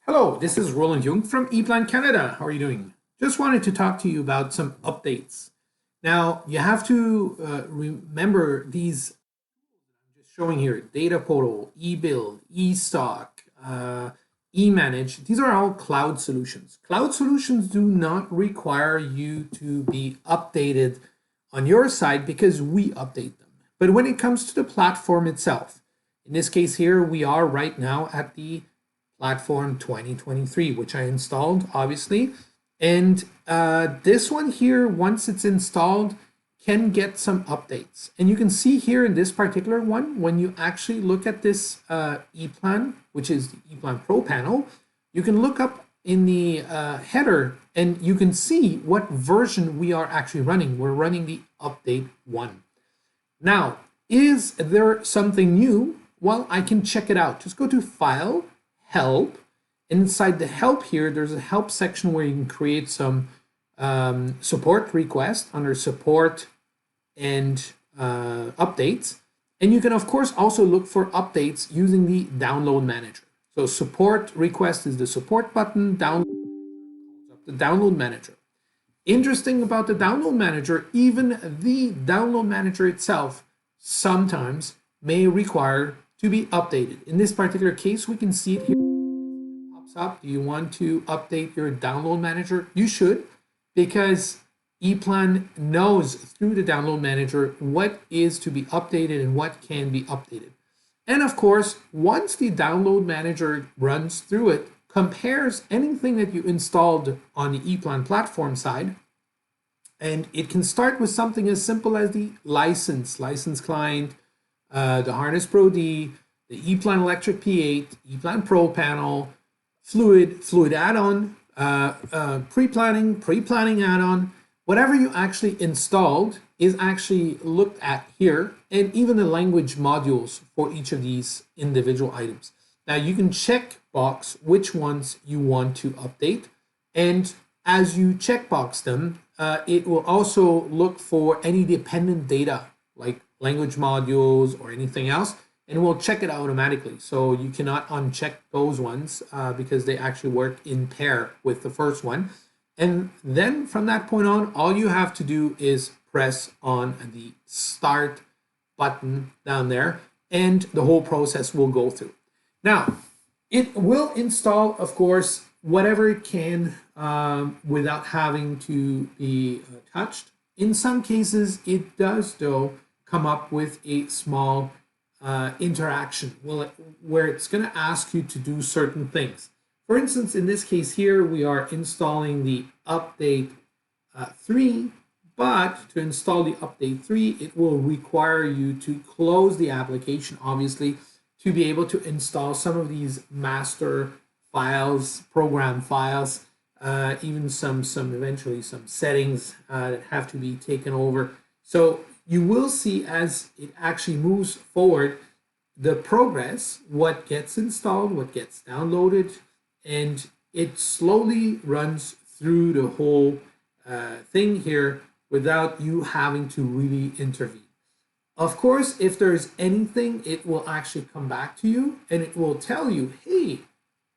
Hello, this is Roland Jung from EPLAN Canada. How are you doing? Just wanted to talk to you about some updates. Now, you have to remember these I'm just showing here, data portal, eBuild, eStock, eManage. These are all cloud solutions. Cloud solutions do not require you to be updated on your side because we update them. But when it comes to the platform itself, in this case here, we are right now at the platform 2023, which I installed, obviously. And this one here, once it's installed, can get some updates. And you can see here in this particular one, when you actually look at this EPLAN, which is the EPLAN Pro panel, you can look up in the header and you can see what version we are actually running. We're running the update 1. Now, is there something new? Well, I can check it out. Just go to File, Help. Inside the help here, there's a help section where you can create some support requests under support and updates. And you can, of course, also look for updates using the download manager. So support request is the support button, download the download manager. Interesting about the download manager, even the download manager itself sometimes may require to be updated. In this particular case, we can see it here. It pops up. Do you want to update your download manager? You should, because EPLAN knows through the download manager what is to be updated and what can be updated. And of course, once the download manager runs through it, compares anything that you installed on the EPLAN platform side, and it can start with something as simple as the license client, the Harness Pro D, the EPLAN Electric P8, EPLAN Pro panel, fluid add-on, pre-planning add-on, whatever you actually installed is actually looked at here, and even the language modules for each of these individual items. Now you can check box which ones you want to update, and as you checkbox them, it will also look for any dependent data like language modules or anything else, and it will check it automatically. So you cannot uncheck those ones because they actually work in pair with the first one. And then from that point on, all you have to do is press on the start button down there, and the whole process will go through. Now, it will install, of course, whatever it can without having to be touched. In some cases, it does, though, come up with a small interaction where it's going to ask you to do certain things. For instance, in this case here, we are installing the update 3, but to install the update 3, it will require you to close the application, obviously, to be able to install some of these master files, program files, even some eventually some settings that have to be taken over. So you will see as it actually moves forward, the progress, what gets installed, what gets downloaded, and it slowly runs through the whole thing here without you having to really intervene. Of course, if there's anything, it will actually come back to you and it will tell you, hey,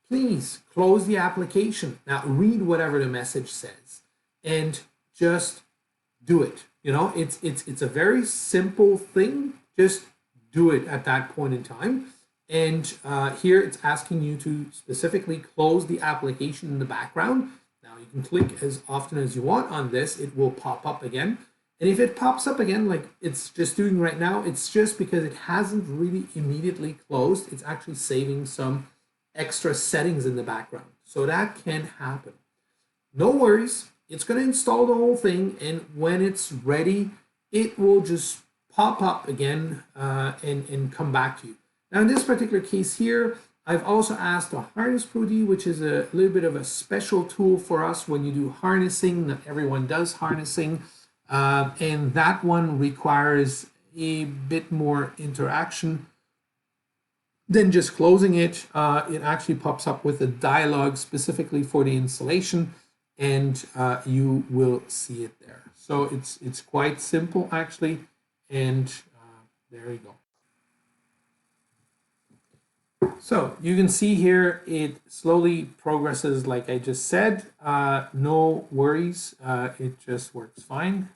please close the application. Now read whatever the message says and just do it. You know, it's a very simple thing. Just do it at that point in time. And here it's asking you to specifically close the application in the background. Now you can click as often as you want on this. It will pop up again. And if it pops up again, like it's just doing right now, it's just because it hasn't really immediately closed. It's actually saving some extra settings in the background. So that can happen. No worries. It's going to install the whole thing. And when it's ready, it will just pop up again and come back to you. Now, in this particular case here, I've also asked the Harness Pro D, which is a little bit of a special tool for us when you do harnessing. Not everyone does harnessing. And that one requires a bit more interaction than just closing it. It actually pops up with a dialog specifically for the installation, and you will see it there. So it's quite simple actually, and there you go. So you can see here it slowly progresses like I just said. No worries, it just works fine.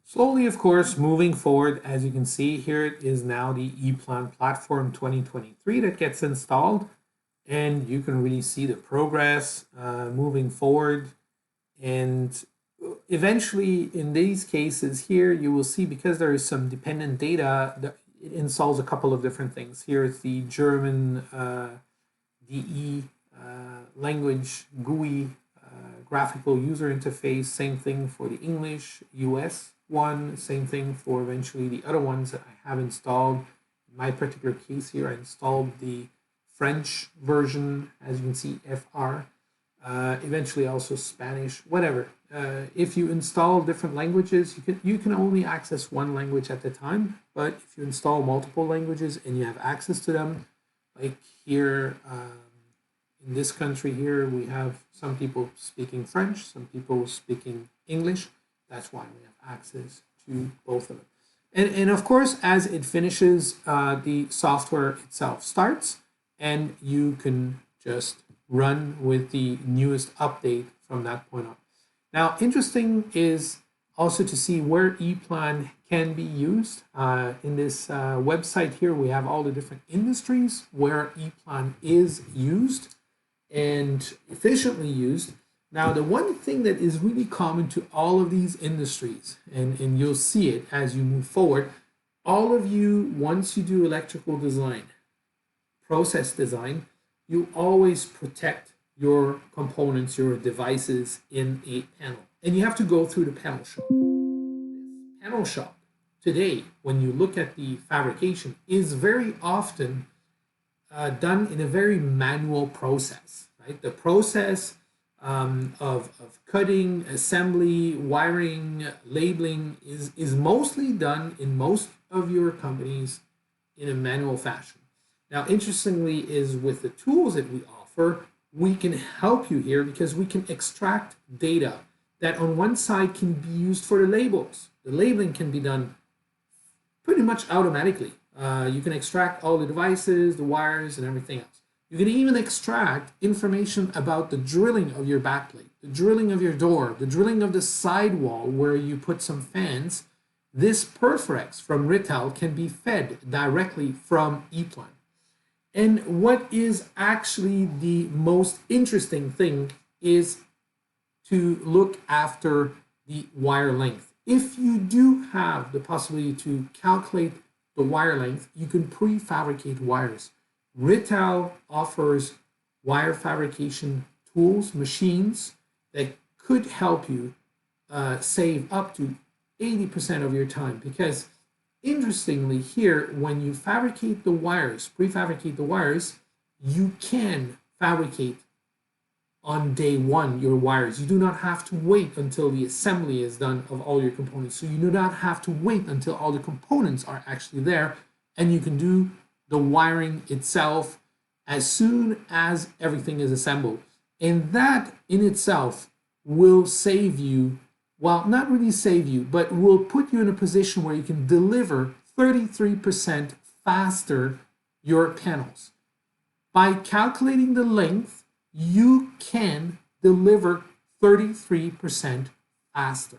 Slowly, of course, moving forward, as you can see here, it is now the EPLAN platform 2023 that gets installed. And you can really see the progress moving forward. And eventually, in these cases here, you will see because there is some dependent data, that it installs a couple of different things. Here is the German DE language GUI graphical user interface. Same thing for the English US one. Same thing for eventually the other ones that I have installed. In my particular case here, I installed the French version, as you can see, FR. Eventually also Spanish, whatever. If you install different languages, you can only access one language at a time. But if you install multiple languages and you have access to them, like here in this country here, we have some people speaking French, some people speaking English. That's why we have access to both of them. And of course, as it finishes, the software itself starts, and you can just run with the newest update from that point on. Now, interesting is also to see where EPLAN can be used. In this website here, we have all the different industries where EPLAN is used and efficiently used. Now, the one thing that is really common to all of these industries, and you'll see it as you move forward, all of you, once you do electrical design, process design, you always protect your components, your devices in a panel. And you have to go through the panel shop. This panel shop today, when you look at the fabrication, is very often done in a very manual process, right? The process of cutting, assembly, wiring, labeling is mostly done in most of your companies in a manual fashion. Now, interestingly, is with the tools that we offer, we can help you here because we can extract data that on one side can be used for the labels. The labeling can be done pretty much automatically. You can extract all the devices, the wires, and everything else. You can even extract information about the drilling of your backplate, the drilling of your door, the drilling of the sidewall where you put some fans. This Perforex from Rittal can be fed directly from EPLAN. And what is actually the most interesting thing is to look after the wire length. If you do have the possibility to calculate the wire length, you can prefabricate wires. Rittal offers wire fabrication tools, machines that could help you save up to 80% of your time, because interestingly here, when you fabricate the wires, prefabricate the wires, you can fabricate on day one your wires. You do not have to wait until the assembly is done of all your components. So you do not have to wait until all the components are actually there, and you can do the wiring itself as soon as everything is assembled. And that in itself will save you, well, not really save you, but will put you in a position where you can deliver 33% faster your panels. By calculating the length, you can deliver 33% faster.